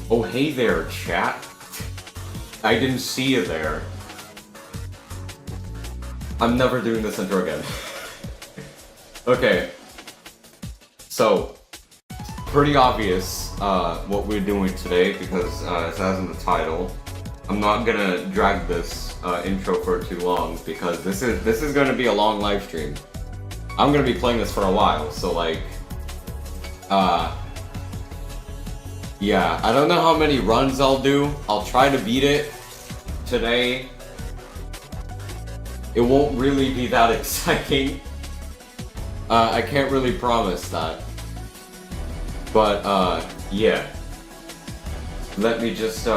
Oh, hey there, chat. I didn't see you there. I'm never doing this intro again. Okay. So, pretty obvious what we're doing today because it says in the title. I'm not gonna drag this intro for too long because this is gonna be a long live stream. I'm gonna be playing this for a while, so like, yeah, I don't know how many runs I'll do. I'll try to beat it today. It won't really be that exciting. I can't really promise that. But, yeah. Let me just,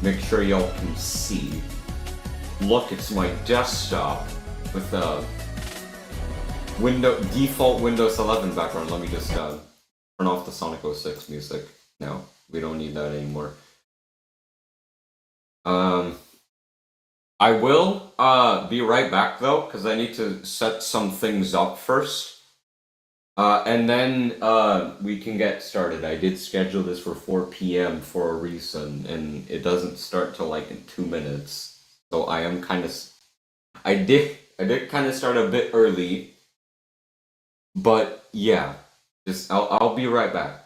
make sure y'all can see. Look, it's my desktop with the default Windows 11 background. Let me just, turn off the Sonic 06 music. No, we don't need that anymore. I will be right back though, because I need to set some things up first. And then we can get started. I did schedule this for 4 p.m. for a reason, and it doesn't start till like in 2 minutes. So I am kind of... I did kind of start a bit early. But yeah. Just I'll be right back.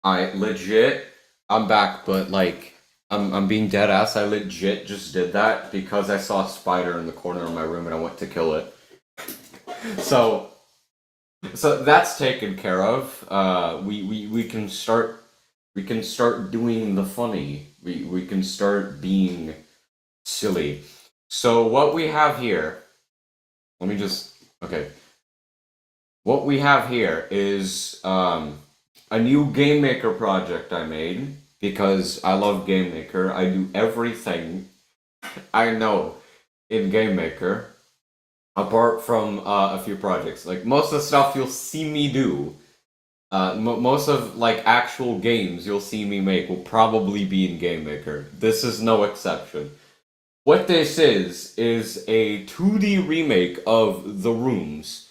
I'm back, but like, I'm being dead ass. I legit just did that because I saw a spider in the corner of my room and I went to kill it. So that's taken care of. We can start doing the funny. We can start being silly. So what we have here, let me just, okay. What we have here is a new Game Maker project I made because I love Game Maker. I do everything I know in Game Maker apart from a few projects. Like most of the stuff you'll see me do, most of like actual games you'll see me make will probably be in Game Maker. This is no exception. What this is a 2D remake of The Rooms.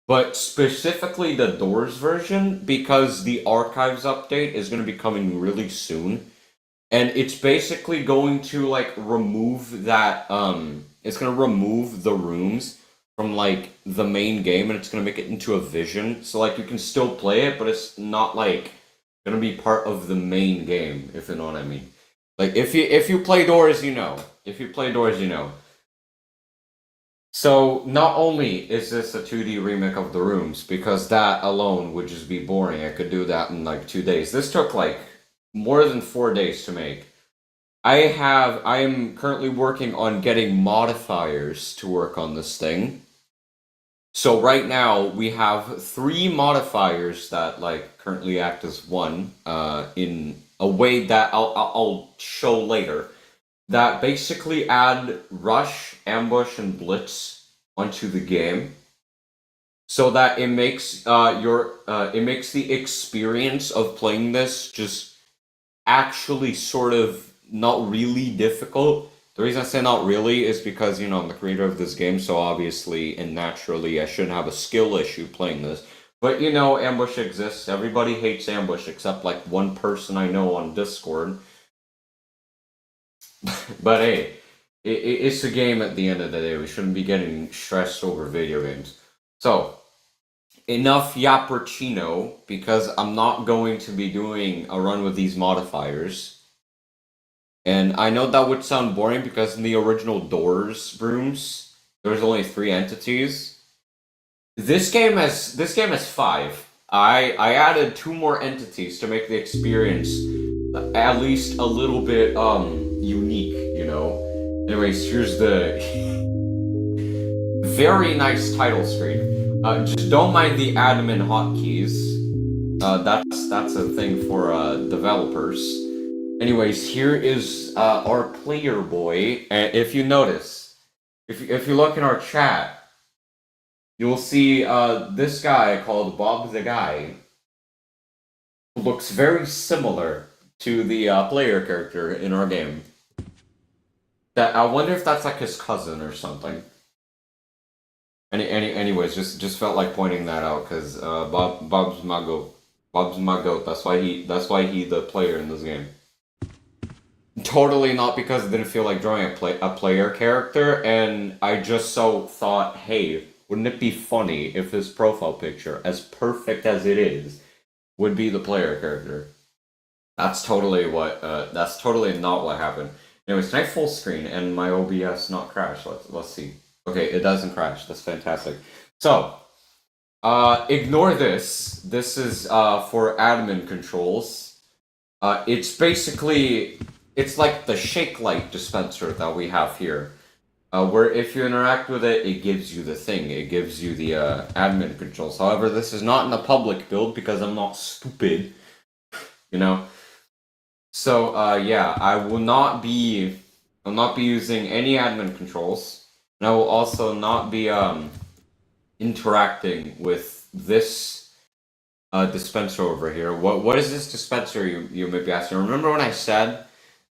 But specifically the Doors version, because the Archives update is going to be coming really soon. And it's basically going to, like, remove that, it's going to remove the rooms from, like, the main game, and it's going to make it into a vision. So, like, you can still play it, but it's not, like, going to be part of the main game, if you know what I mean. Like, if you play Doors, you know. If you play Doors, you know. So, not only is this a 2D remake of The Rooms, because that alone would just be boring. I could do that in like 2 days. This took like more than 4 days to make. I am currently working on getting modifiers to work on this thing. So right now we have 3 modifiers that like currently act as one, in a way that I'll show later. That basically add rush, ambush, and blitz onto the game, so that it makes it makes the experience of playing this just actually sort of not really difficult. The reason I say not really is because, you know, I'm the creator of this game, so obviously and naturally I shouldn't have a skill issue playing this. But you know, ambush exists. Everybody hates ambush except like one person I know on Discord. But hey, it's a game at the end of the day. We shouldn't be getting stressed over video games. So, enough Yappuccino, because I'm not going to be doing a run with these modifiers. And I know that would sound boring because in the original Doors rooms, there was only 3 entities. This game has 5. I added 2 more entities to make the experience at least a little bit unique, you know. Anyways, here's the very nice title screen. Just don't mind the admin hotkeys. That's a thing for developers. Anyways, here is our player boy. And if you notice, if you look in our chat, you'll see this guy called Bob the Guy. Looks very similar to the player character in our game. That I wonder if that's like his cousin or something. Anyways, just felt like pointing that out because Bob's my goat. Bob's my goat. That's why he the player in this game. Totally not because I didn't feel like drawing a player character, and I just thought, hey, wouldn't it be funny if his profile picture, as perfect as it is, would be the player character? That's totally that's totally not what happened. Anyways, can I full screen and my OBS not crash? Let's see. Okay, it doesn't crash. That's fantastic. So, ignore this. This is for admin controls. It's basically, it's like the shake light dispenser that we have here. Where if you interact with it, it gives you the thing. It gives you the admin controls. However, this is not in the public build because I'm not stupid. You know? So, yeah, I will not be using any admin controls. And I will also not be interacting with this dispenser over here. What is this dispenser, you may be asking? Remember when I said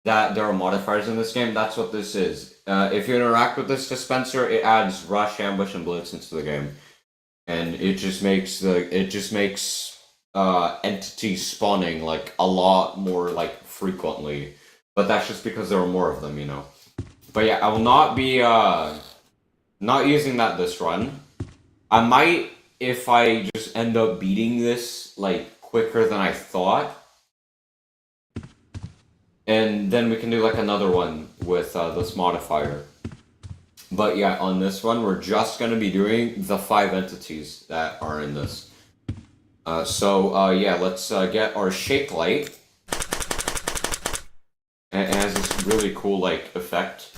that there are modifiers in this game? That's what this is. If you interact with this dispenser, it adds rush, ambush, and blitz into the game. And it just makes entities spawning like a lot more like frequently. But that's just because there are more of them, you know. But yeah, I will not be not using that this run. I might, if I just end up beating this, like, quicker than I thought. And then we can do, like, another one with this modifier. But yeah, on this one, we're just going to be doing the 5 entities that are in this. Yeah, let's get our shake light. And it has this really cool, like, effect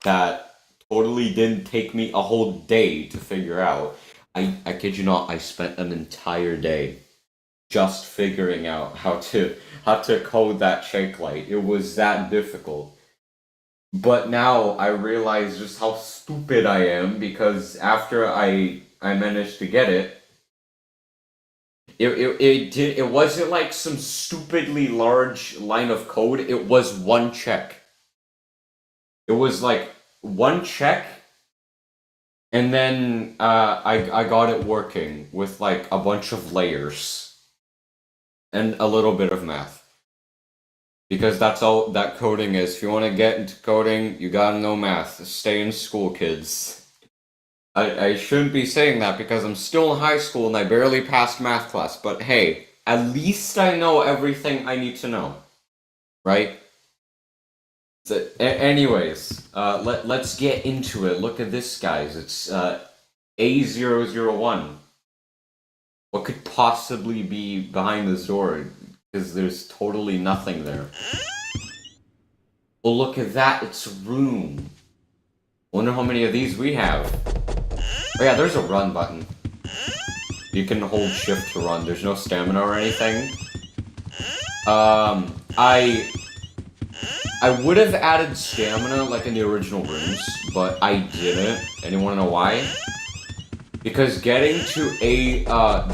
that totally didn't take me a whole day to figure out. I kid you not, I spent an entire day just figuring out how to code that shake light. It was that difficult. But now I realize just how stupid I am, because after I managed to get it, it wasn't like some stupidly large line of code. It was one check. It was like one check, and then I got it working with like a bunch of layers and a little bit of math, because that's all that coding is. If you want to get into coding, you gotta know math. Stay in school, kids. I shouldn't be saying that because I'm still in high school and I barely passed math class, but hey, at least I know everything I need to know, right? So, anyways, let's get into it. Look at this, guys. It's A-1001. What could possibly be behind this door? Because there's totally nothing there. Well, look at that. It's a room. Wonder how many of these we have. Oh yeah, there's a run button. You can hold shift to run. There's no stamina or anything. I would have added stamina like in the original rooms, but I didn't. And you wanna know why? Because getting to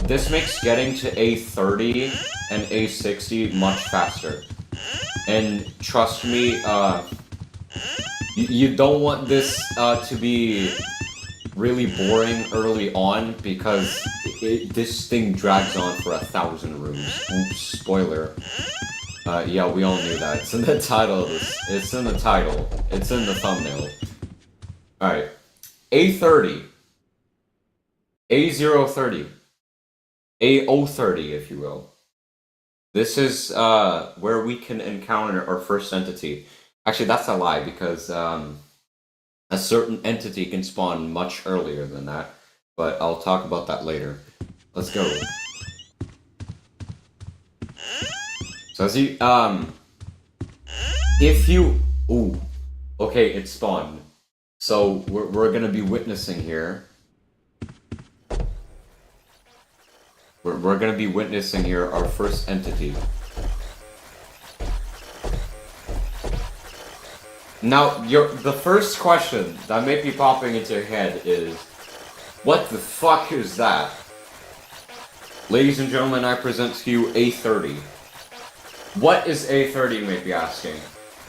this makes getting to A30 and A60 much faster. And trust me, you don't want this to be really boring early on, because this thing drags on for 1,000 rooms. Oops, spoiler. Yeah, we all knew that. It's in the title. It's in the title. It's in the thumbnail. Alright. A30. A030. A-030, if you will. This is where we can encounter our first entity. Actually, that's a lie, because a certain entity can spawn much earlier than that. But I'll talk about that later. Let's go. So as you, if you, ooh, okay, it spawned. So we're gonna be witnessing here. We're gonna be witnessing here our first entity. Now, the first question that may be popping into your head is, what the fuck is that? Ladies and gentlemen, I present to you A-30. What is A-30, you may be asking?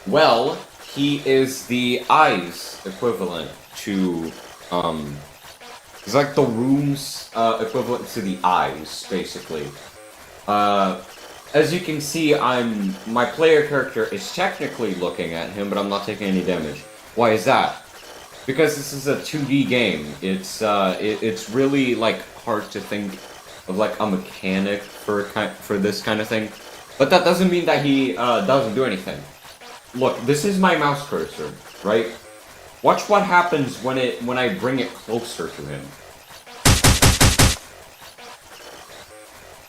Well, he is the eyes equivalent to, he's like the room's equivalent to the eyes, basically. As you can see, my player character is technically looking at him, but I'm not taking any damage. Why is that? Because this is a 2D game. It's really like hard to think of like a mechanic for this kind of thing. But that doesn't mean that he doesn't do anything. Look, this is my mouse cursor, right? Watch what happens when I bring it closer to him.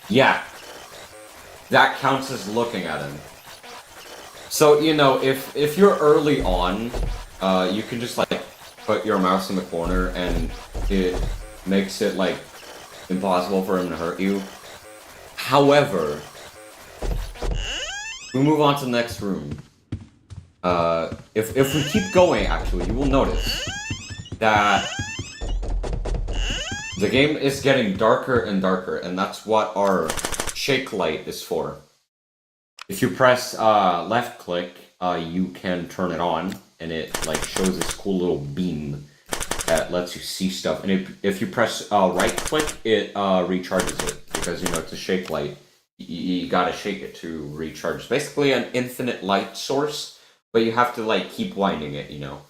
Yeah. That counts as looking at him. So, you know, if you're early on, you can just like put your mouse in the corner and it makes it like impossible for him to hurt you. However, we move on to the next room. If we keep going, actually, you will notice that the game is getting darker and darker, and that's what our shake light is for. If you press left click, you can turn it on, and it like shows this cool little beam that lets you see stuff. And if you press right click, it recharges it, because you know it's a shake light. You gotta shake it to recharge. It's basically an infinite light source, but you have to like keep winding it, you know.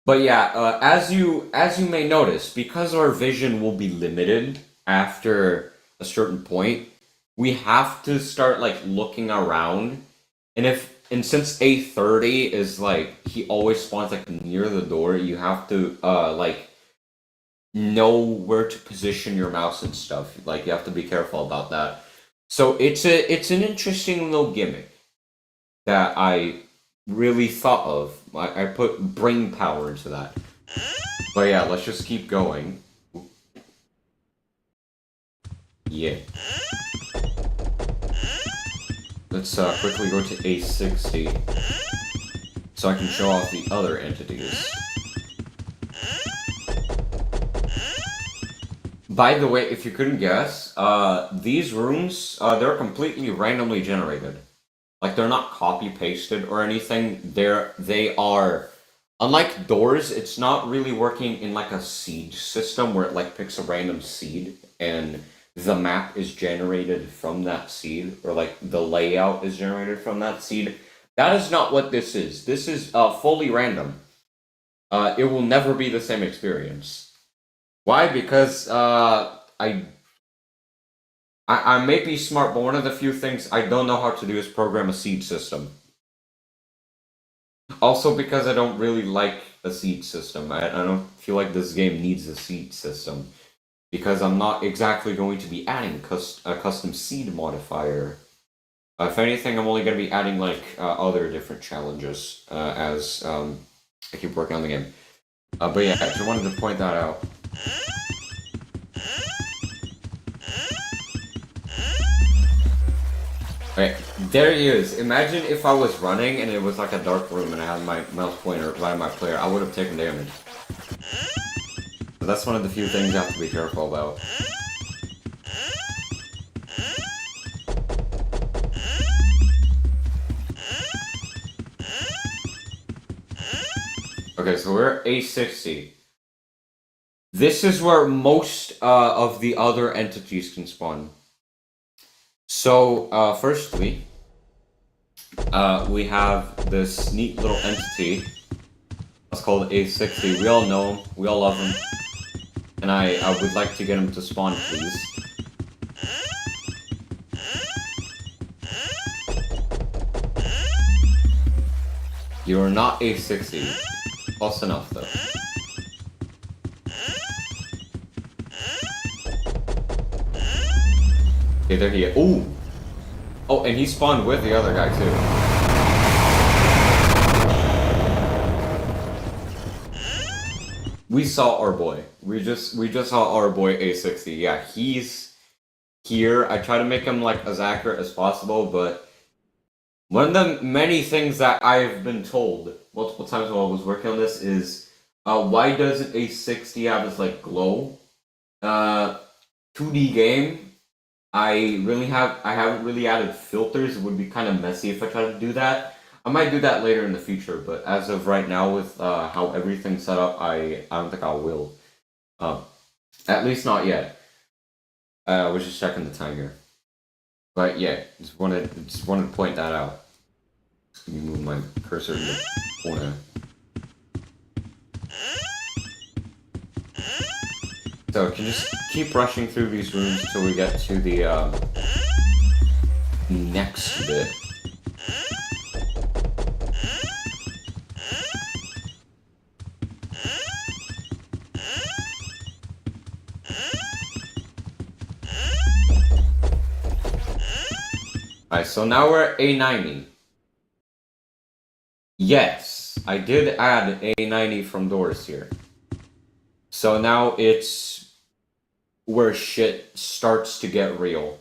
But yeah, as you may notice, because our vision will be limited after a certain point, we have to start like looking around. And since A-30 is like, he always spawns like near the door, you have to like know where to position your mouse and stuff. Like you have to be careful about that. So it's an interesting little gimmick that I really thought of. I put brain power into that. But yeah, let's just keep going. Yeah. Let's quickly go to A-60 so I can show off the other entities. By the way, if you couldn't guess, these rooms, they're completely randomly generated. Like, they're not copy-pasted or anything. They are... Unlike doors, it's not really working in, like, a seed system where it, like, picks a random seed and the map is generated from that seed, or, like, the layout is generated from that seed. That is not what this is. This is fully random. It will never be the same experience. Why? Because I may be smart, but one of the few things I don't know how to do is program a seed system. Also because I don't really like a seed system. I don't feel like this game needs a seed system. Because I'm not exactly going to be adding a custom seed modifier. If anything, I'm only going to be adding like other different challenges as I keep working on the game. But yeah, I just wanted to point that out. Okay, there he is. Imagine if I was running and it was like a dark room and I had my mouse pointer by my player, I would have taken damage. But that's one of the few things you have to be careful about. Okay, so we're at A-60. This is where most of the other entities can spawn. So, firstly, we have this neat little entity. It's called A-60. We all know him. We all love him. And I would like to get him to spawn, please. You're not A60. Close enough, though. Okay, there he is. Ooh! Oh, and he spawned with the other guy, too. We saw our boy. We just saw our boy A60. Yeah, he's here. I try to make him, like, as accurate as possible, but one of the many things that I've been told multiple times while I was working on this is, why doesn't A60 have this, like, glow? 2D game. I haven't really added filters. It would be kind of messy if I tried to do that. I might do that later in the future, but as of right now, with how everything's set up, I don't think I will. At least not yet. I was just checking the time here. But yeah, just wanted to point that out. Let me move my cursor to the corner. So, can you just keep rushing through these rooms until we get to the next bit. Alright, so now we're at A90. Yes, I did add A90 from doors here. So now it's where shit starts to get real.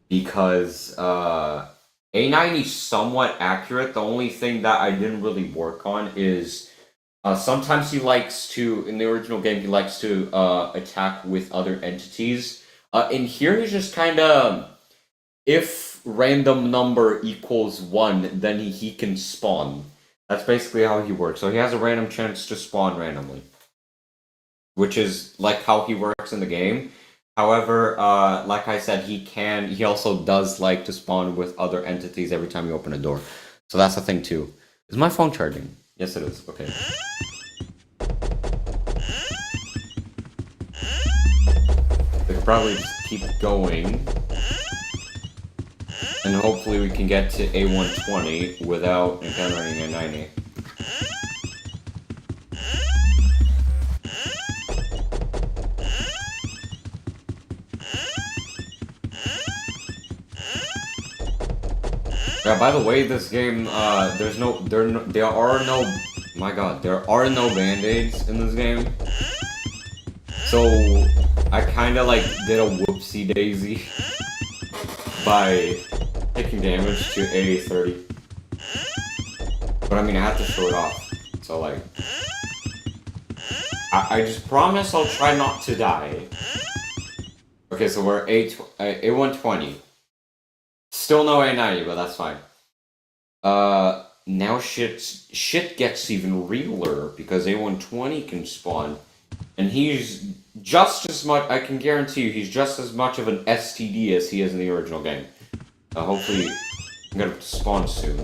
Because A90 is somewhat accurate. The only thing that I didn't really work on is sometimes he likes to, in the original game, he likes to attack with other entities. In here, he's just kind of, if random number equals 1, then he can spawn. That's basically how he works. So he has a random chance to spawn randomly, which is like how he works in the game. However, like I said, he also does like to spawn with other entities every time you open a door. So that's the thing too. Is my phone charging? Yes, it is. Okay. We could probably just keep going. And hopefully we can get to A120 without encountering a 90. Yeah, by the way, this game, there are no band-aids in this game. So, I kinda, like, did a whoopsie-daisy by taking damage to A30. But I mean, I had to show it off. So, like, I just promise I'll try not to die. Okay, so we're A120. Still no A90, but that's fine. Now shit gets even realer because A120 can spawn. And he's just as much, I can guarantee you, he's just as much of an STD as he is in the original game. Hopefully, I'm gonna spawn soon.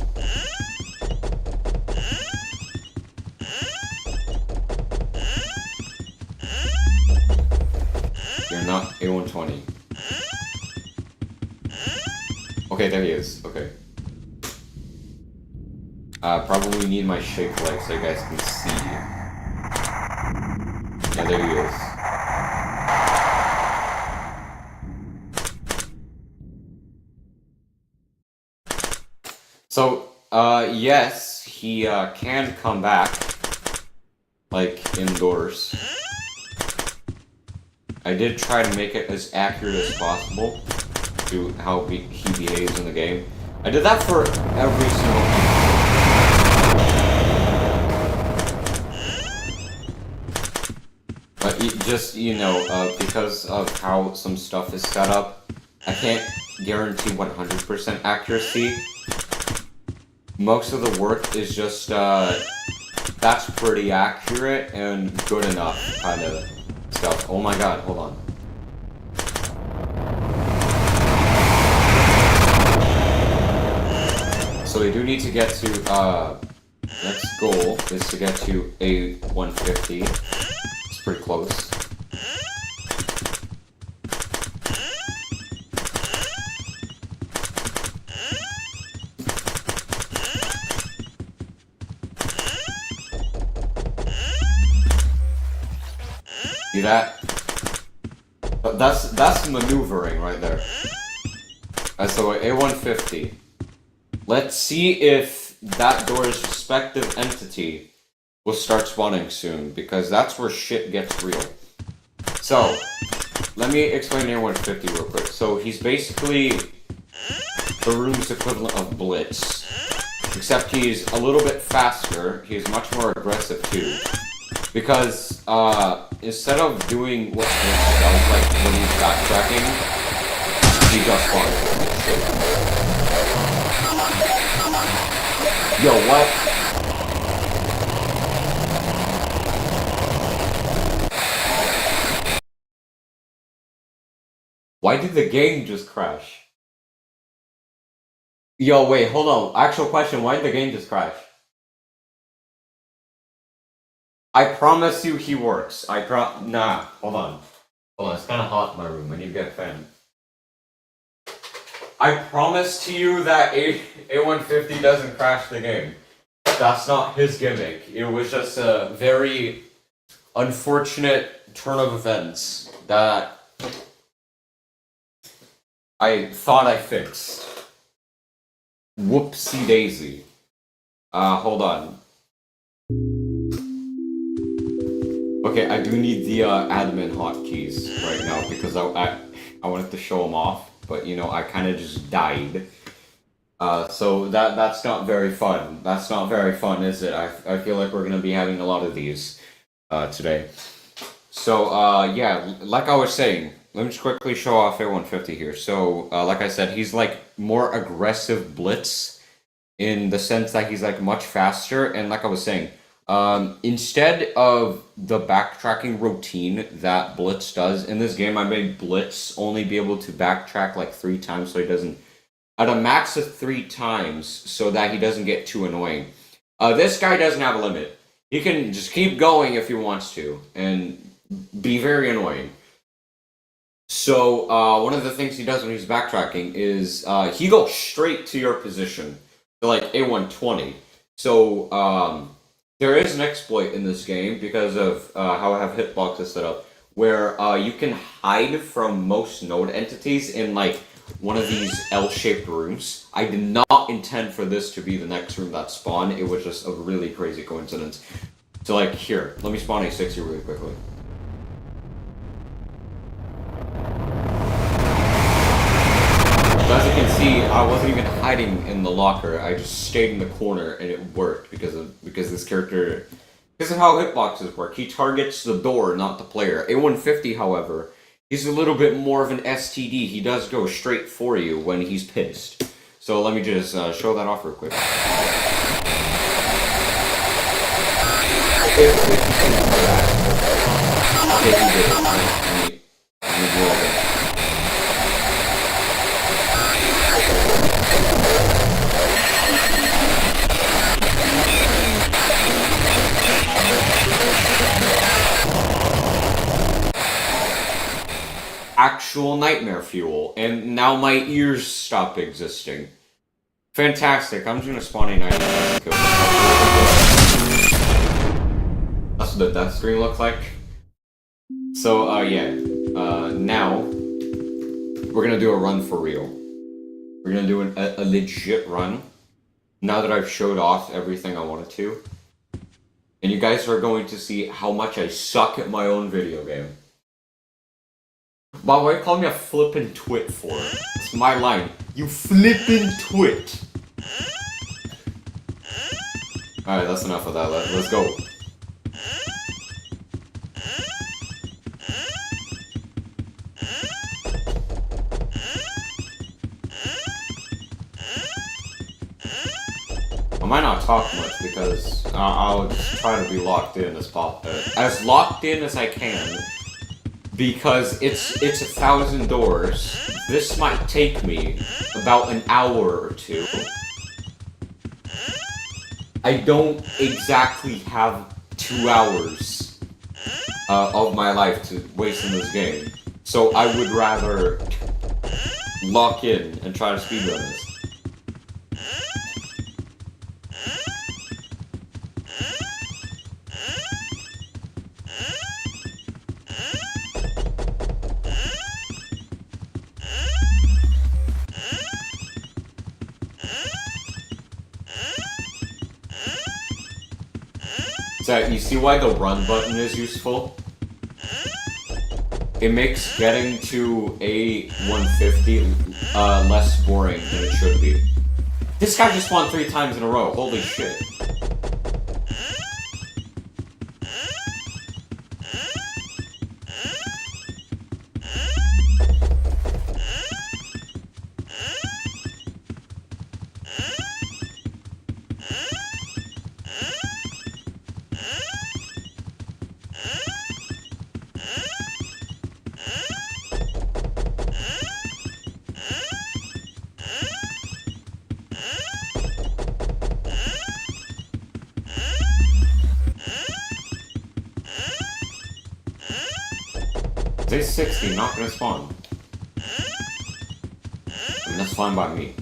You're not A120. Okay, there he is. Okay. Probably need my shape light so you guys can see. Yeah, there he is. So, yes, he can come back, like, indoors. I did try to make it as accurate as possible to how he behaves in the game. I did that for every single But just, you know, because of how some stuff is set up, I can't guarantee 100% accuracy. Most of the work is just, that's pretty accurate and good enough kind of stuff. Oh my god, hold on. So we do need to get to, next goal is to get to A150. It's pretty close. See that? But that's maneuvering right there. So A-150. Let's see if that door's respective entity will start spawning soon, because that's where shit gets real. So, let me explain A-150 real quick. So, he's basically the room's equivalent of Blitz. Except he's a little bit faster, he's much more aggressive too. Because, instead of doing what Blitz does, like when he's backtracking, he just spawns. Yo, what? Why did the game just crash? Yo, wait, hold on. Actual question, why did the game just crash? I promise you he works. Nah, hold on. Hold on, it's kinda hot in my room. I need to get a fan. I promise to you that A-150 doesn't crash the game. That's not his gimmick. It was just a very unfortunate turn of events that I thought I fixed. Whoopsie daisy. Hold on. Okay, I do need the admin hotkeys right now because I wanted to show them off, but you know I kind of just died. So that's not very fun. That's not very fun, is it? I feel like we're gonna be having a lot of these today. So yeah, like I was saying, let me just quickly show off A-150 here. So like I said, he's like more aggressive Blitz in the sense that he's like much faster, and like I was saying, instead of the backtracking routine that Blitz does in this game, I made Blitz only be able to backtrack like 3 times so he doesn't, at a max of 3 times, so that he doesn't get too annoying. This guy doesn't have a limit. He can just keep going if he wants to, and be very annoying. So, one of the things he does when he's backtracking is, he goes straight to your position. So, like, A-120. So, there is an exploit in this game, because of how I have hitboxes set up, where you can hide from most node entities in, like, one of these L-shaped rooms. I did not intend for this to be the next room that spawned. It was just a really crazy coincidence. So, like, here, let me spawn A60 really quickly. So as you can see, I wasn't even hiding in the locker. I just stayed in the corner, and it worked because this character. This is how hitboxes work. He targets the door, not the player. A-150, however, he's a little bit more of an STD. He does go straight for you when he's pissed. So let me just show that off real quick. If you can do that. Okay, he did it. Let me do all this. Actual nightmare fuel, and now my ears stop existing. Fantastic. I'm just gonna spawn a nightmare. That's what the death screen looks like. So, yeah. Now, we're gonna do a run for real. We're gonna do a legit run, now that I've showed off everything I wanted to. And you guys are going to see how much I suck at my own video game. By the way, call me a flippin' twit for it. It's my line. You flippin' twit! Alright, that's enough of that. Let's go. I might not talk much because I'll just try to be locked in as locked in as I can. Because it's 1,000 doors. This might take me about an hour or 2. I don't exactly have 2 hours of my life to waste in this game. So I would rather lock in and try to speedrun this. So you see why the run button is useful? It makes getting to A-150 less boring than it should be. This guy just spawned 3 times in a row, holy shit. Day 60, not gonna spawn. I mean, that's fine by me.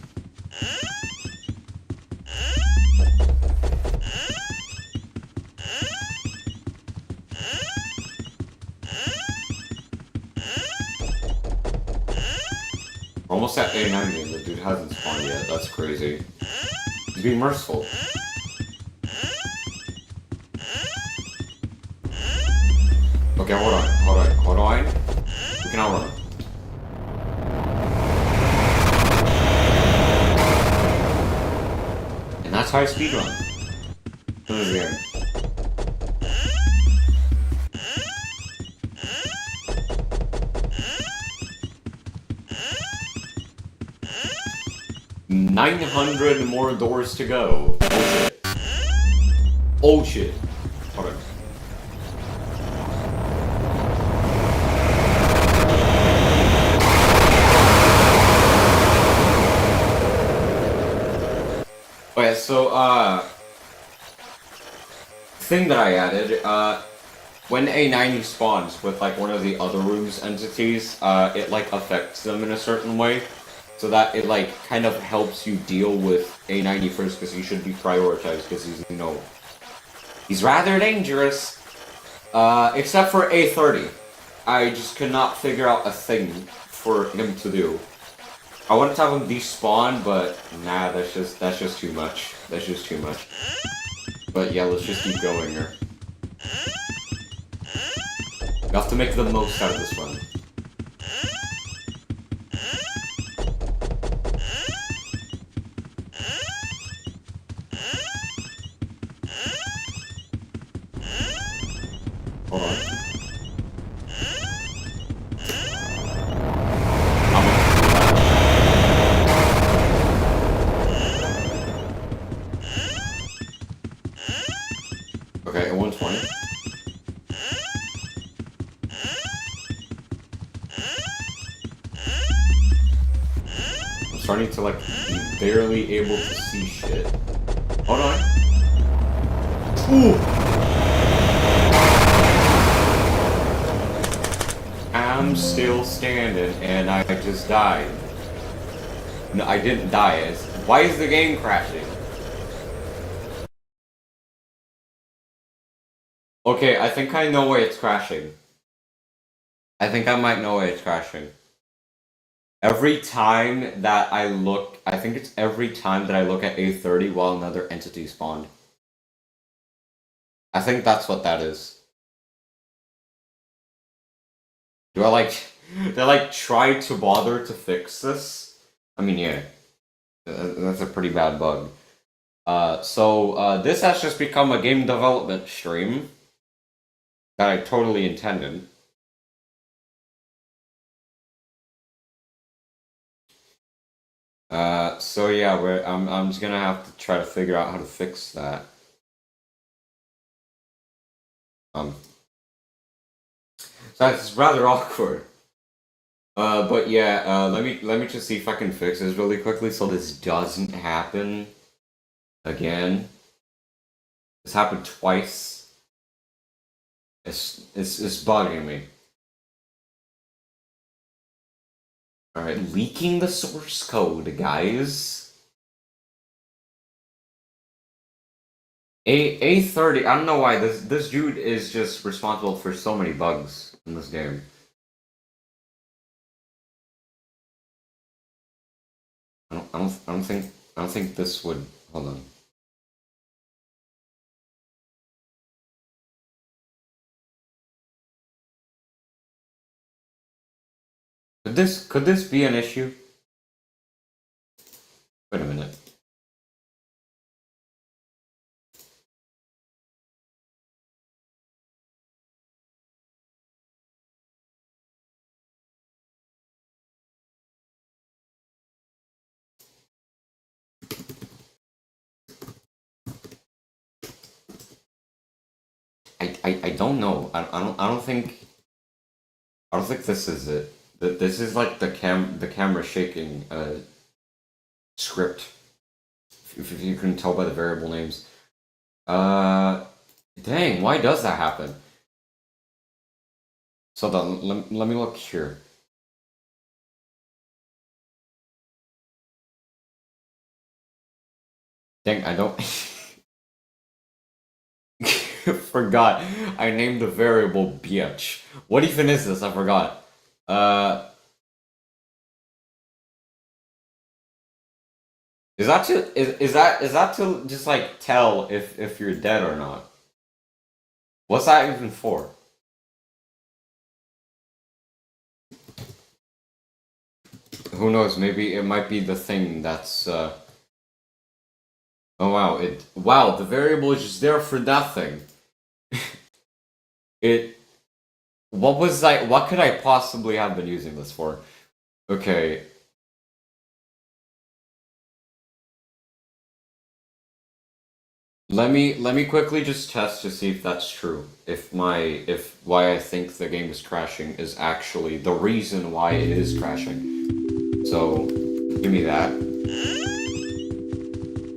We're almost at A-90 and the dude hasn't spawned yet. That's crazy. He's being merciful. Okay, hold on. We can outrun him. And that's how I speedrun. This is the game. $900 more doors to go. Oh shit. Hold on. Okay, so, thing that I added, when A-90 spawns with, like, one of the other room's entities, it, like, affects them in a certain way, so that it, like, kind of helps you deal with A-90 first, because he should be prioritized, because he's, you know, he's rather dangerous, except for A-30. I just could not figure out a thing for him to do. I wanted to have him despawn, but nah, that's just too much. That's just too much. But yeah, let's just keep going here. We have to make the most out of this run. Hold on. Okay, 120. I'm starting to, like, be barely able to see shit. Hold on. Ooh! I'm still standing, and I just died. No, I didn't die. Why is the game crashing? Okay, I think I know why it's crashing. I think I might know why it's crashing. Every time that I look, I think it's every time that I look at A-30 while another entity spawned. I think that's what that is. Do I like try to bother to fix this? I mean, yeah. That's a pretty bad bug. So this has just become a game development stream that I totally intended. So yeah, I'm just gonna have to try to figure out how to fix that. So it's rather awkward. But yeah, let me just see if I can fix this really quickly so this doesn't happen again. This happened twice. It's bugging me. Alright, leaking the source code, guys. A-30, I don't know why this dude is just responsible for so many bugs in this game. I don't think this would, hold on. could this be an issue? Wait a minute. I don't know. I don't think this is it. This is like the camera shaking script. If you can tell by the variable names. Dang, why does that happen? So let me look here. Dang, I don't forgot. I named the variable bitch. What even is this? I forgot. Is that to just like tell if you're dead or not? What's that even for? Who knows? Maybe it might be the thing that's Oh wow, the variable is just there for nothing. What could I possibly have been using this for? Okay. Let me quickly just test to see if that's true. If why I think the game is crashing is actually the reason why it is crashing. So give me that.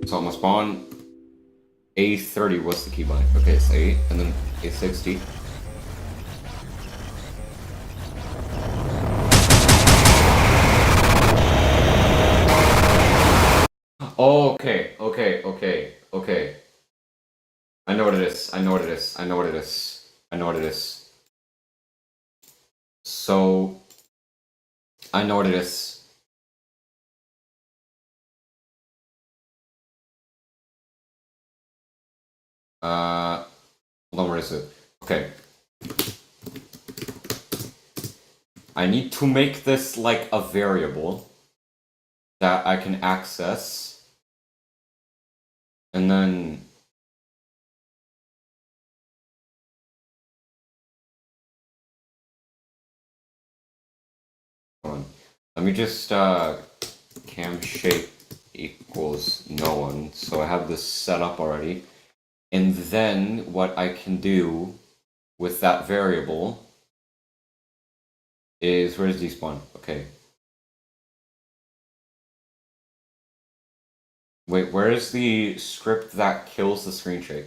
So I'm gonna spawn A-30. What's the keybind? Okay, it's 8, and then A-60. Okay. I know what it is. I know what it is. I know what it is. I know what it is. So I know what it is. Hold on, where is it? Okay. I need to make this like a variable that I can access. And then hold on. Let me just cam shape equals no one. So I have this set up already. And then what I can do with that variable is where does despawn? Okay. Wait, where is the script that kills the screen shake?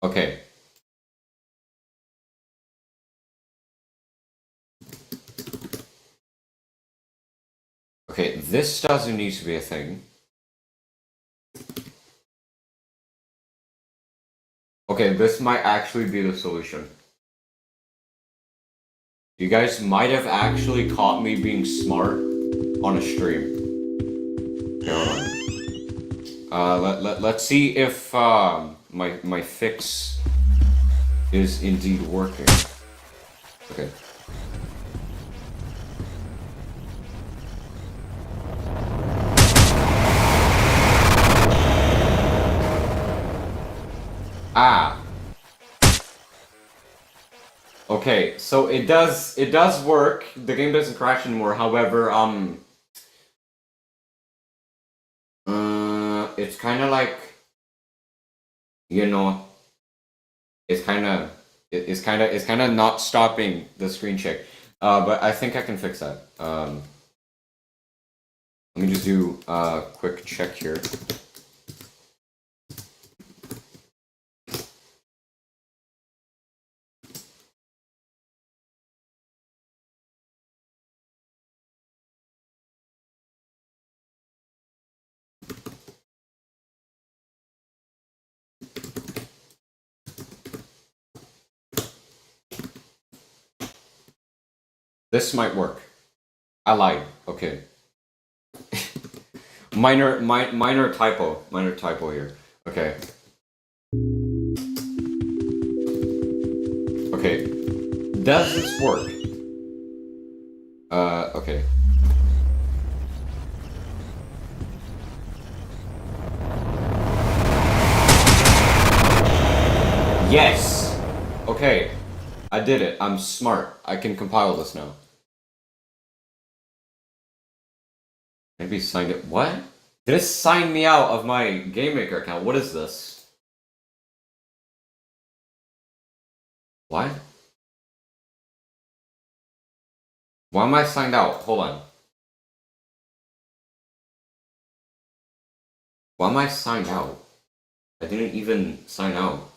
Okay. Okay, this doesn't need to be a thing. Okay, this might actually be the solution. You guys might have actually caught me being smart on a stream. Okay, hold on. Let's see if my fix is indeed working. Okay. Ah. Okay, so it does work. The game doesn't crash anymore. However, it's kind of like, you know, it's kind of not stopping the screen check. But I think I can fix that. Let me just do a quick check here. This might work. I lied. Okay. minor typo. Minor typo here. Okay. Okay. Does this work? Okay. Yes! Okay. I did it. I'm smart. I can compile this now. Maybe signed it. What? Did it sign me out of my Game Maker account? What is this? What? Why am I signed out? Hold on. Why am I signed out? I didn't even sign out.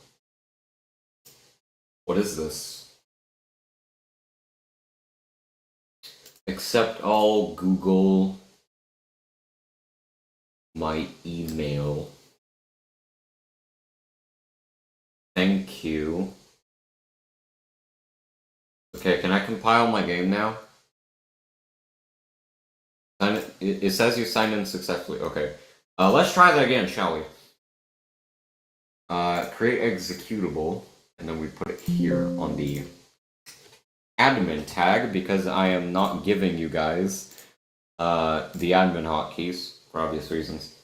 What is this? Accept all Google my email. Thank you. Okay, can I compile my game now? It says you signed in successfully. Okay. Let's try that again, shall we? Create executable, and then we put it here on the admin tag because I am not giving you guys the admin hotkeys for obvious reasons.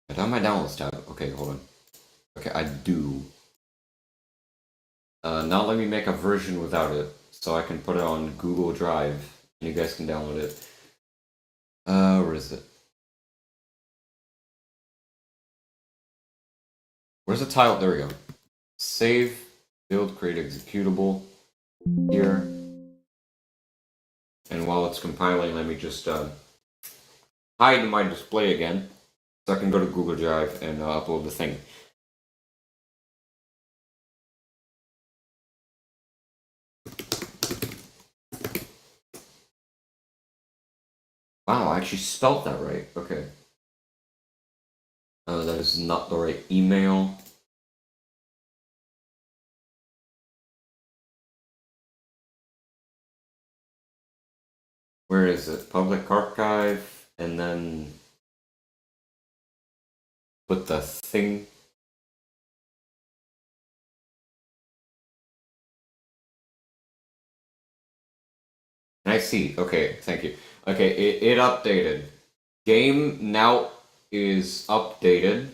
I don't have my downloads tab. Okay, hold on. Okay, I do. Now let me make a version without it, so I can put it on Google Drive, and you guys can download it. Where is it? Where's the tile? There we go. Save, build, create executable. Here. And while it's compiling, let me just hide my display again, so I can go to Google Drive and upload the thing. Wow, I actually spelled that right. Okay. That is not the right email. Where is it? Public archive, and then put the thing. I see. Okay, thank you. Okay, it updated. Game now is updated.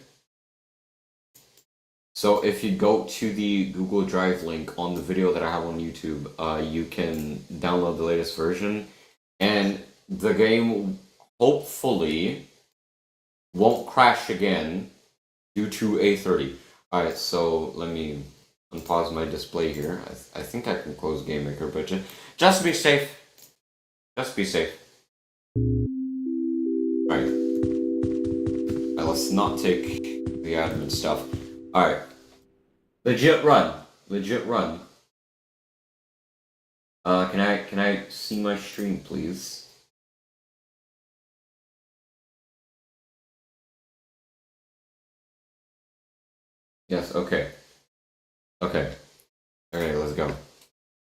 So if you go to the Google Drive link on the video that I have on YouTube, you can download the latest version, and the game hopefully won't crash again due to A-1000. Alright, so let me unpause my display here. I think I can close Game Maker, but just be safe. Just be safe. Alright. Let's not take the admin stuff. Alright. Legit run. Legit run. Can I see my stream, please? Yes, okay. Okay. Okay, let's go.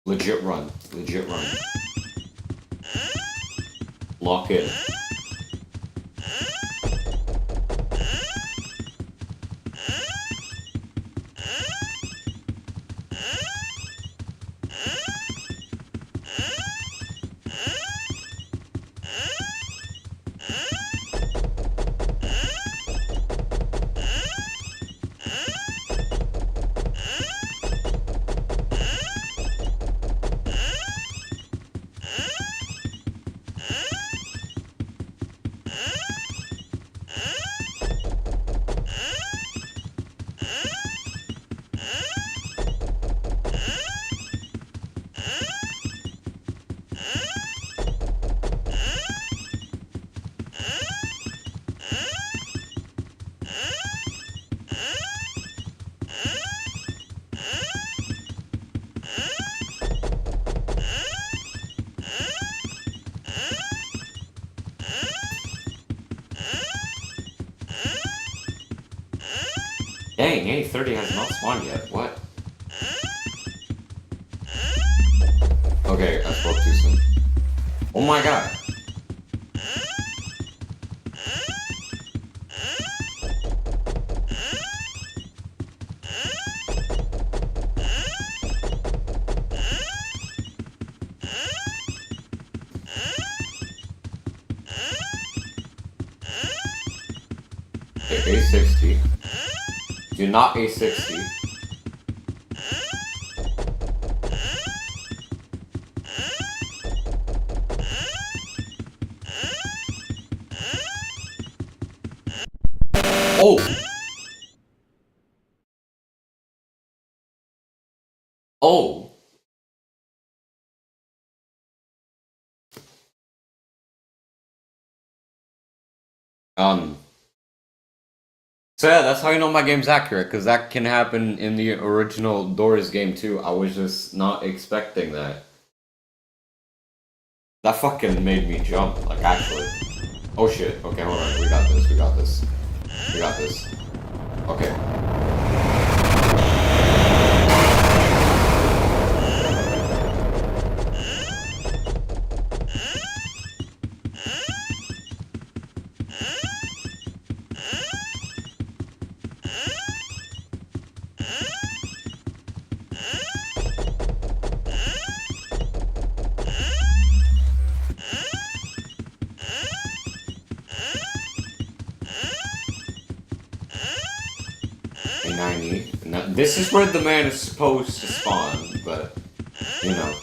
Legit run. Legit run. Lock in. Dang, A-30 has not spawned yet. What? Okay, I spoke too soon. Oh my god. Okay, A60. Do not A60. Oh! Oh! So yeah, that's how you know my game's accurate, because that can happen in the original Doors game too. I was just not expecting that. That fucking made me jump, like actually. Oh shit, okay, hold on, we got this, we got this. We got this. Okay. A90. Now, this is where the man is supposed to spawn, but, you know.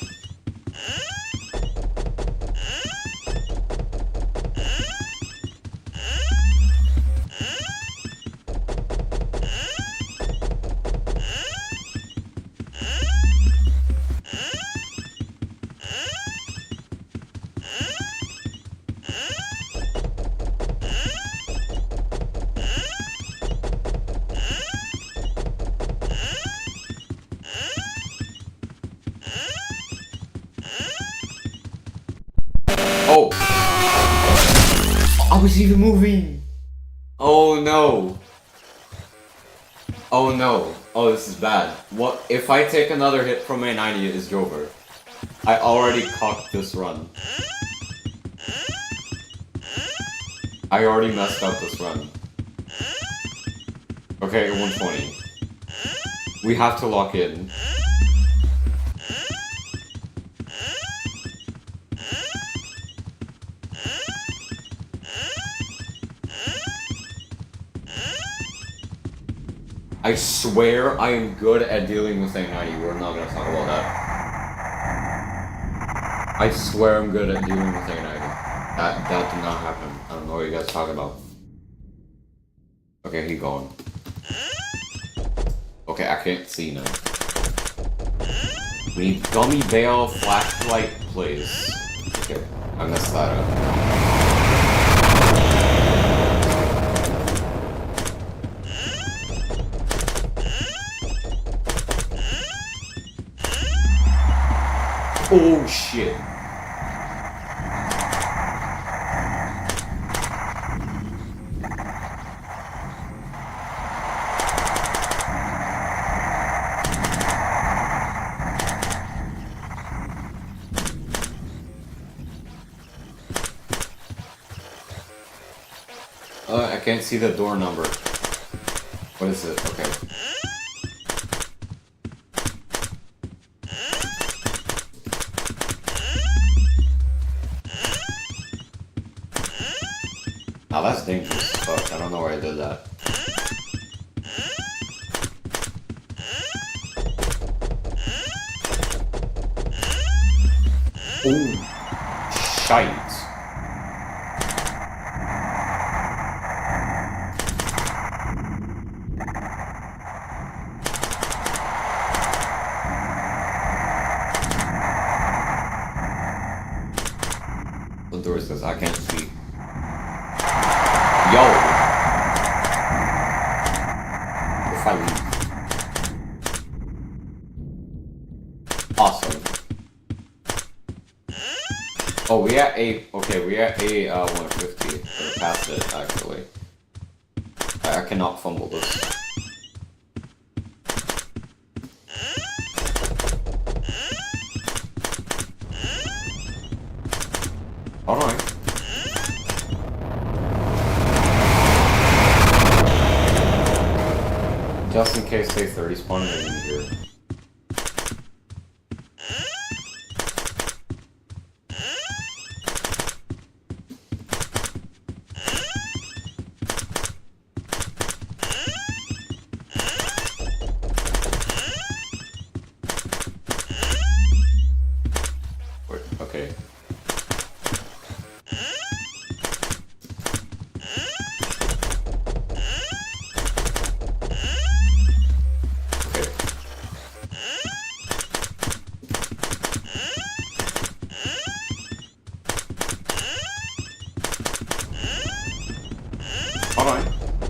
Oh! I was even moving! Oh no! Oh no. Oh, this is bad. What if I take another hit from A90, it is over. I already cocked this run. I already messed up this run. Okay, 120. We have to lock in. I swear I am good at dealing with A90. We're not gonna talk about that. I swear I'm good at dealing with A90. That did not happen. I don't know what you guys are talking about. Okay, he gone. Okay, I can't see now. We need gummy bear flashlight, please. Okay, I messed that up. Oh shit. I can't see the door number. What is it? Okay. Now that's dangerous as fuck. I don't know where I did that. Ooh. Shite. What door is this? I can't see. Yo! If I leave. Awesome. Oh, we at A. Okay, we at A 150. Or past it, actually. I cannot fumble this. Alright. Just in case they 30 spawn in here.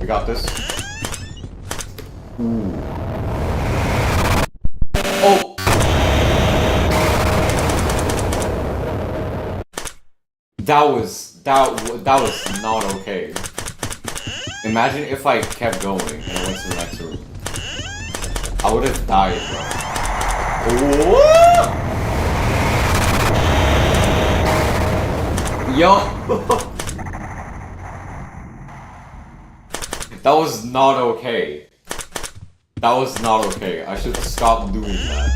We got this. Ooh. Oh! That was not okay. Imagine if I kept going and I went to the next room. I would have died, bro. Oh! Yo! That was not okay. That was not okay. I should stop doing that.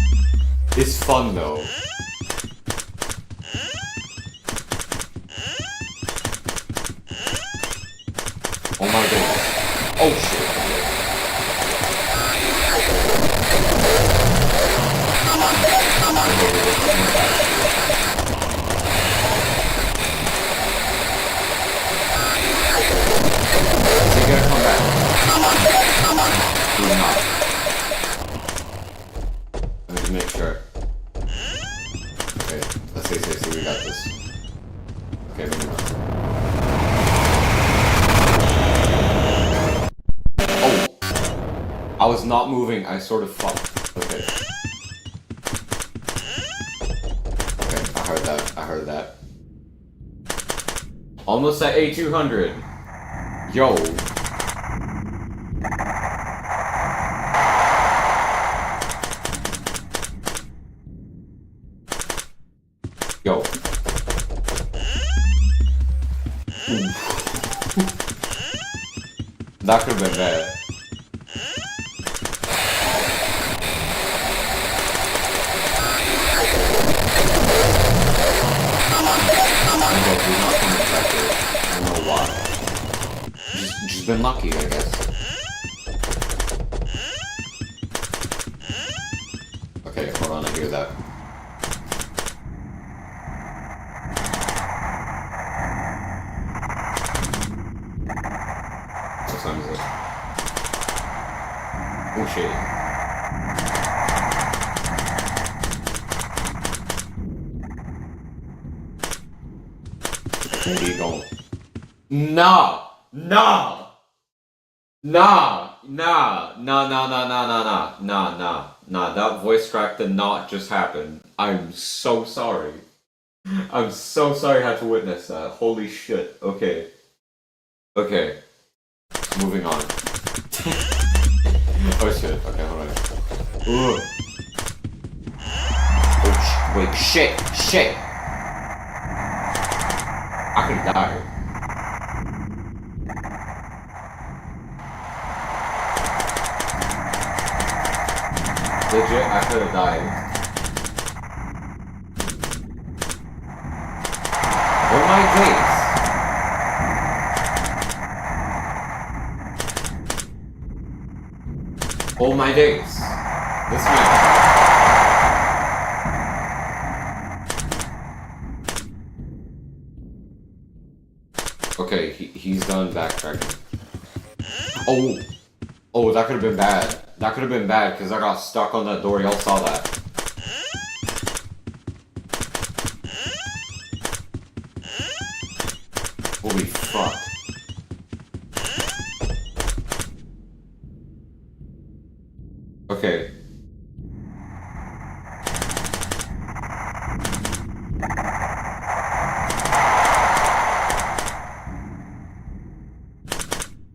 It's fun though. Oh my goodness. Oh shit. Is he gonna come back? He's not. Let me just make sure. Okay, let's see, we got this. Okay, moving on. I was not moving, I sort of fucked. Okay. Okay, I heard that. Almost at A-200. Yo. Yo. That could have been bad. He's not coming back here. I don't know why. Just been lucky, I guess. Okay, hold on, I hear that. What time is it? Oh shit. Where are you going? Nah! That voice crack did not just happen. I'm so sorry. I'm so sorry I had to witness that. Holy shit. Okay. Okay. Moving on. Oh shit. Okay, hold on. Ooh. Oh, wait, shit. I could die. Legit, I could have died. Oh my days! Oh my days! This man. Okay, he's done backtracking. Oh, that could have been bad. That could have been bad because I got stuck on that door. Y'all saw that. Holy fuck. Okay.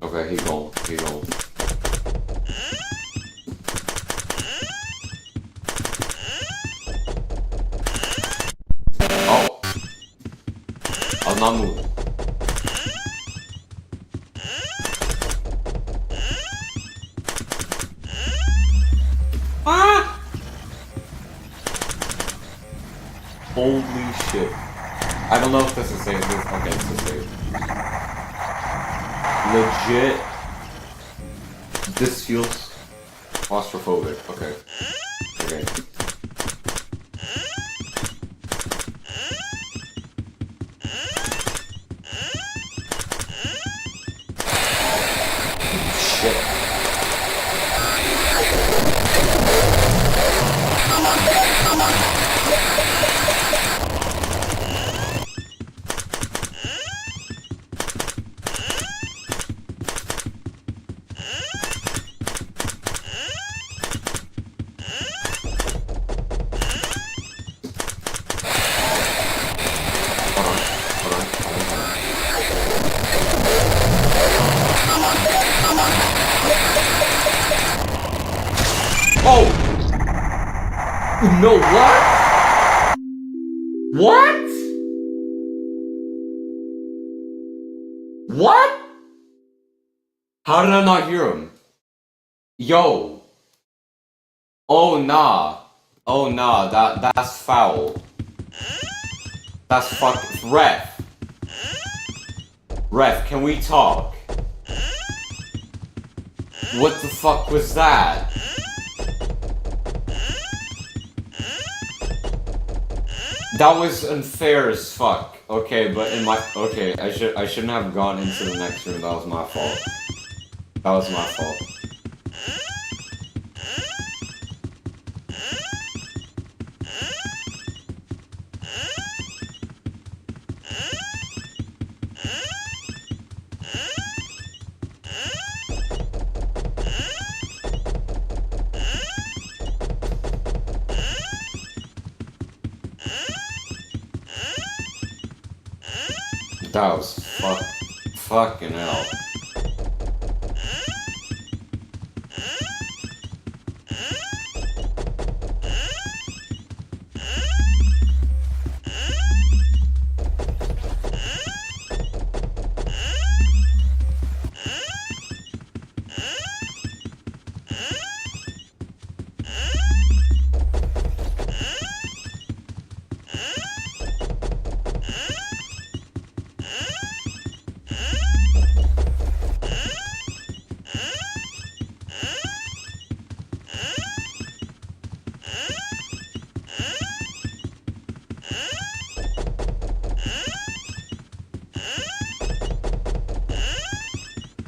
Okay, he gone. I'm not moving. Ah! Holy shit. I don't know if this is safe. Okay, this is safe. Legit. This feels claustrophobic. Okay. Shit. Oh! No, what? What? What? How did I not hear him? Yo. Oh, nah. Oh, nah. That's foul. That's Ref. Ref, can we talk? What the fuck was that? That was unfair as fuck. Okay, but okay, I shouldn't have gone into the next room. That was my fault. That was my fault. That was fucking hell.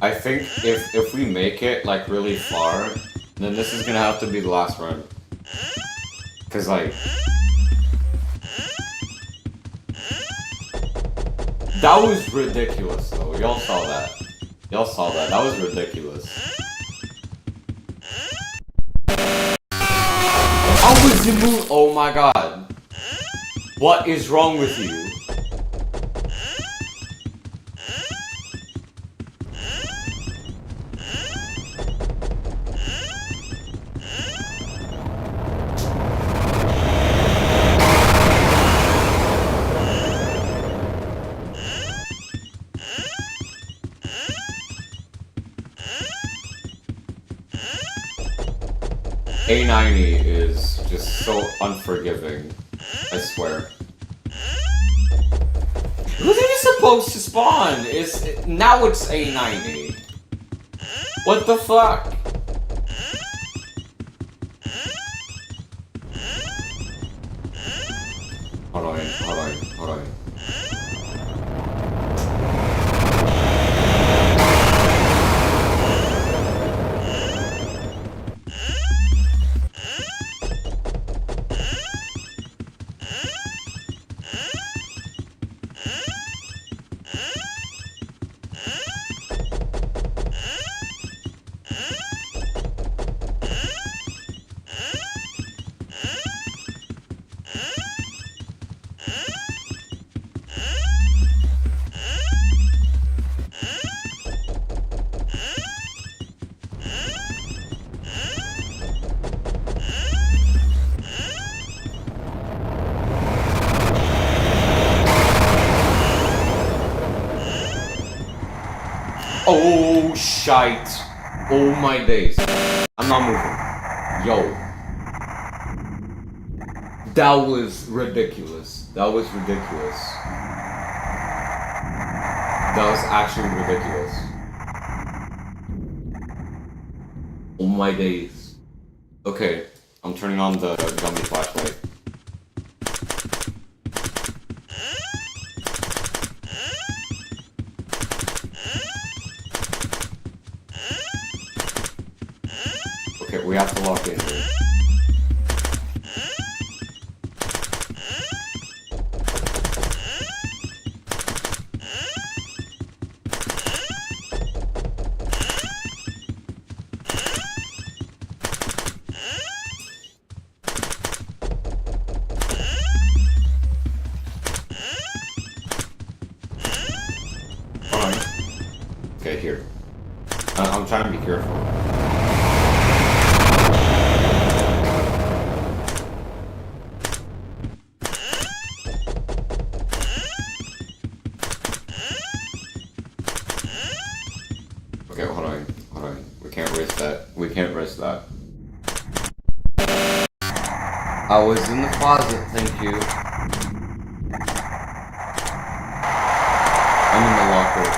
I think if we make it like really far, then this is gonna have to be the last run. Cause like that was ridiculous though. Y'all saw that. Y'all saw that. That was ridiculous. I was in mood. Oh my god. What is wrong with you? A-90 is just so unforgiving, I swear. Who's even supposed to spawn? Now it's A-90. What the fuck? Hold on. Oh, shite. Oh my days. I'm not moving. Yo. That was ridiculous. That was ridiculous. That was actually ridiculous. Oh my days. Okay, I'm turning on the dummy flashlight. Okay, we have to lock in here. Okay, here. I'm trying to be careful. I was in the closet, thank you. I'm in the locker.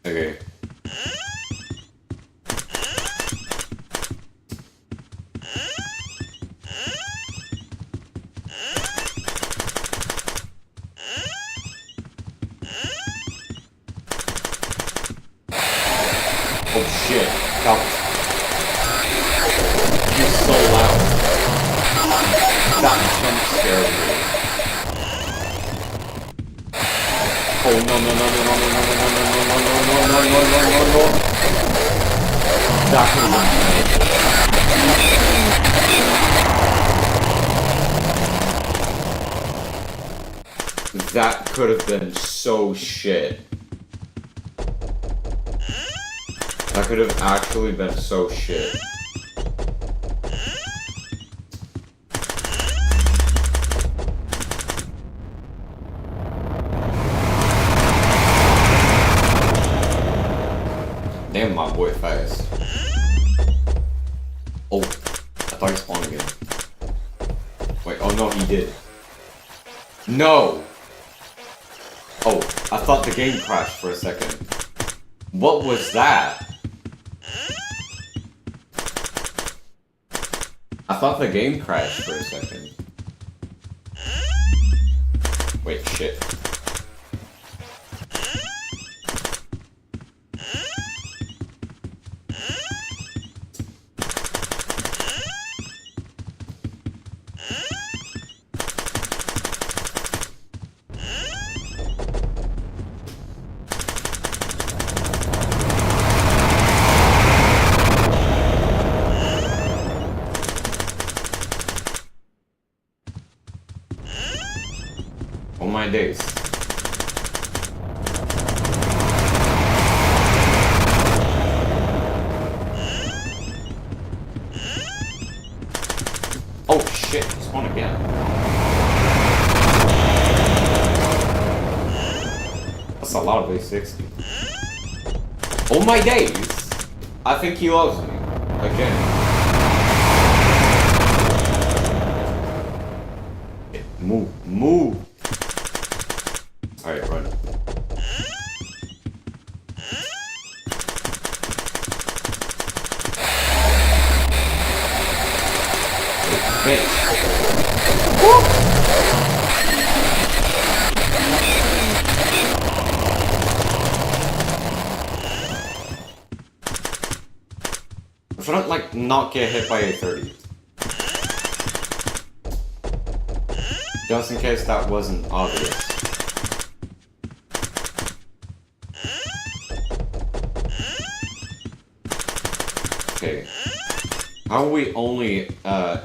Okay. Oh shit. He's so loud. That jump scared me. Oh no no no no no no no no no no no no no no no. That could have been terrible. That could have been so shit. That could have actually been so shit. Damn, my boy fast. Oh, I thought he spawned again. Wait, oh no, he did. No! Oh, I thought the game crashed for a second. What was that? I thought the game crashed for a second. Wait, shit. Oh my days. Oh shit, spawn again. That's a lot of A60. Oh my days! I think he loves me. Again. Move, move! Alright, run. Bitch. If I don't, like, not get hit by A-30. Just in case that wasn't obvious. Okay. How are we only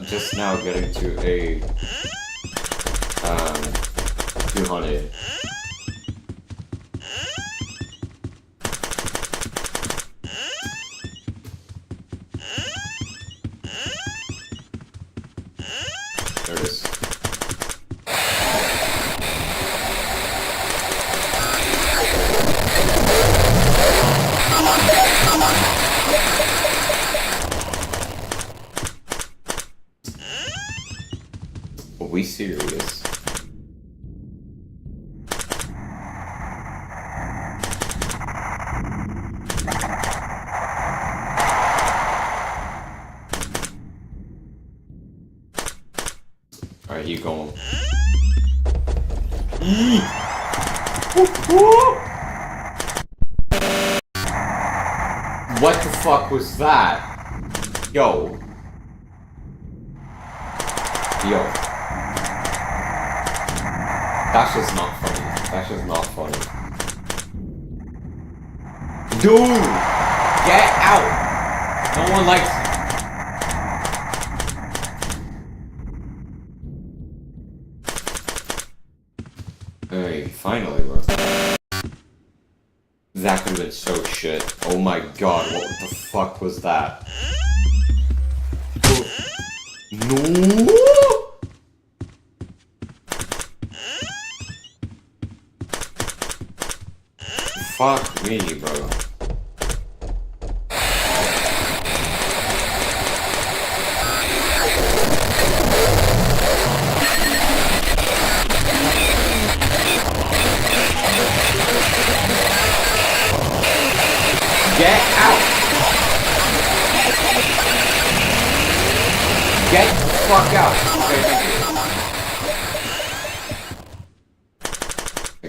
just now getting to a 200? There it is. Are we serious? Alright, you going. What the fuck was that? Yo. Yo. That's just not funny. That's just not funny. Dude! Get out! No one likes you. Hey, finally, bro. That could have been so shit. Oh my god, what the fuck was that? No! Fuck me, bro. Get out! Get the fuck out! Okay, thank you.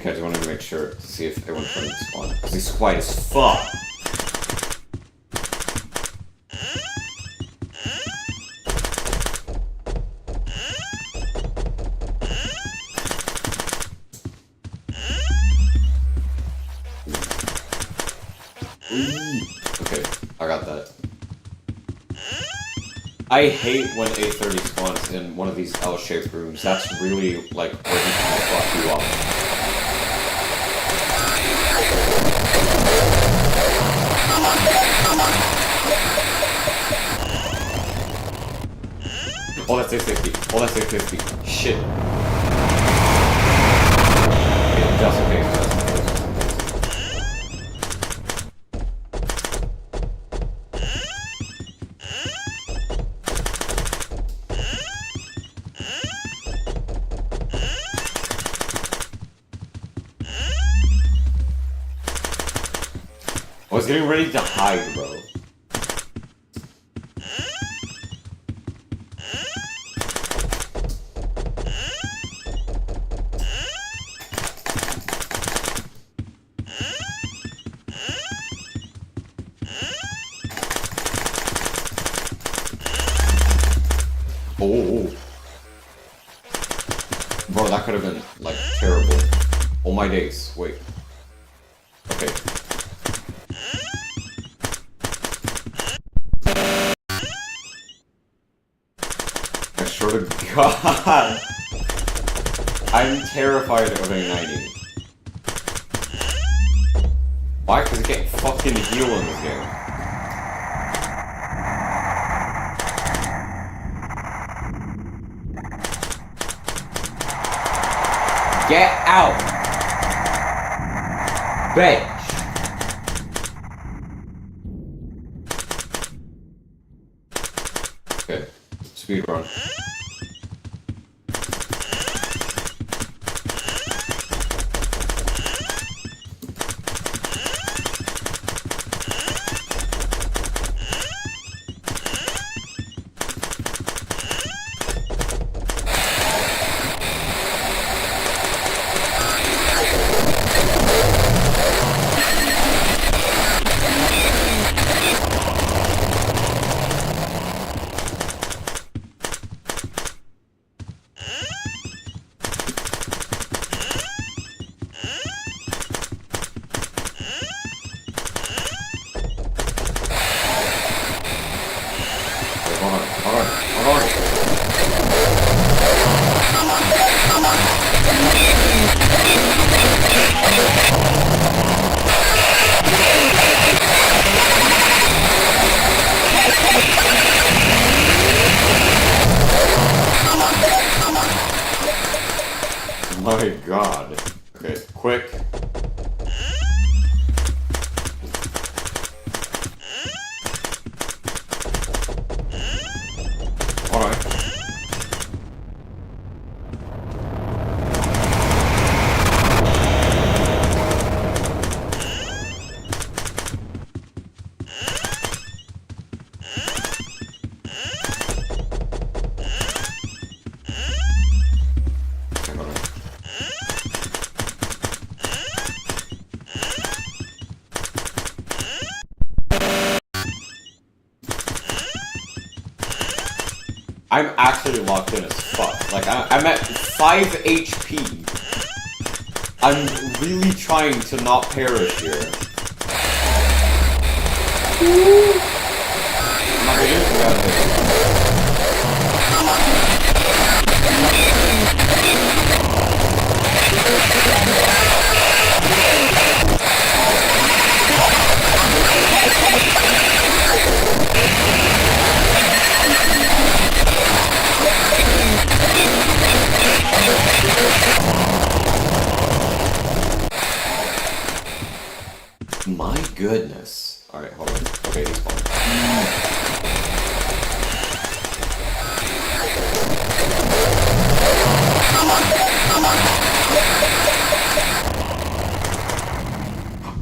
Okay, I just wanted to make sure to see if everyone's trying to spawn. Because he's quiet as fuck. Okay, I got that. I hate when A-30 spawns in one of these L-shaped rooms. That's really, like, where he can fuck you up. Oh, that's A-50. Oh, that's A-50. Shit. Okay, just in case, just in case. I was getting ready to hide, bro. Oh. Bro, that could have been, like, terrible. Oh my days. Wait. Okay. I swear to God. I'm terrified of A-90. Why? Because I can't fucking heal in this game. Get out! Bitch! Okay, speed run. Hold on. My God. Okay, quick. Alright. I'm actually locked in as fuck. Like, I'm at 5 HP. I'm really trying to not perish here. I'm not gonna get out of this. My goodness. Alright, hold on. Okay, he's fine.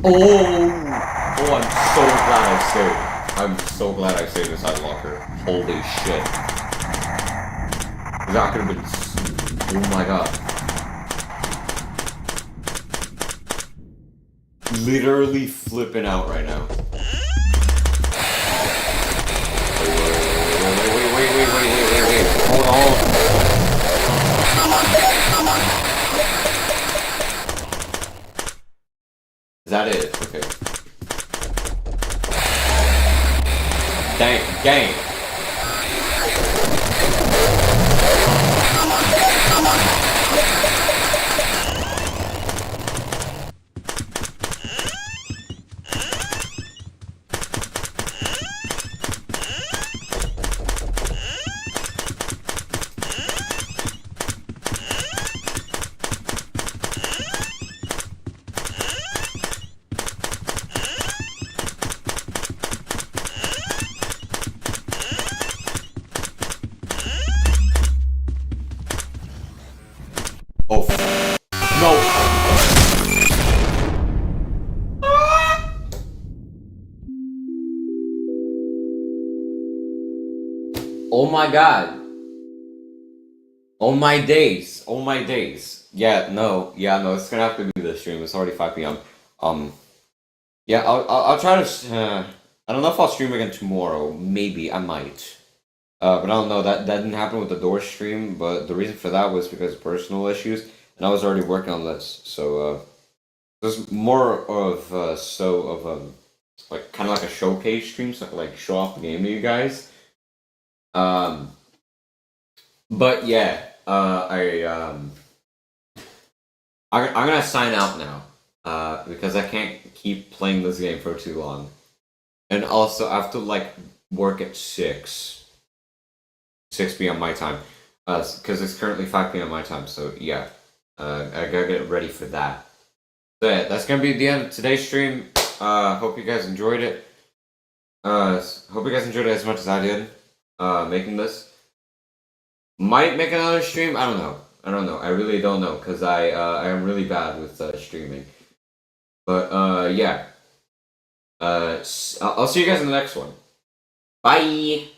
Oh, I'm so glad I saved. I'm so glad I saved this side locker. Holy shit. That could have been... Oh my god. Literally flipping out right now. Wait. Hold on. Is that it? Okay. Dang. Oh, no. Oh my god. Oh my days. Yeah, no, it's gonna have to be the stream. It's already 5 p.m. Yeah, I'll try to, I don't know if I'll stream again tomorrow. Maybe, I might. But I don't know, that didn't happen with the door stream, but the reason for that was because of personal issues, and I was already working on this, so, there's more of, like, kind of like a showcase stream, so I can, like, show off the game to you guys. But yeah, I'm gonna sign out now, because I can't keep playing this game for too long. And also, I have to, like, work at 6 p.m. my time, because it's currently 5 p.m. my time, so yeah, I gotta get ready for that. So yeah, that's gonna be the end of today's stream. Hope you guys enjoyed it. Hope you guys enjoyed it as much as I did, making this. Might make another stream, I don't know, I really don't know, because I am really bad with, streaming. But, yeah. I'll see you guys in the next one. Bye!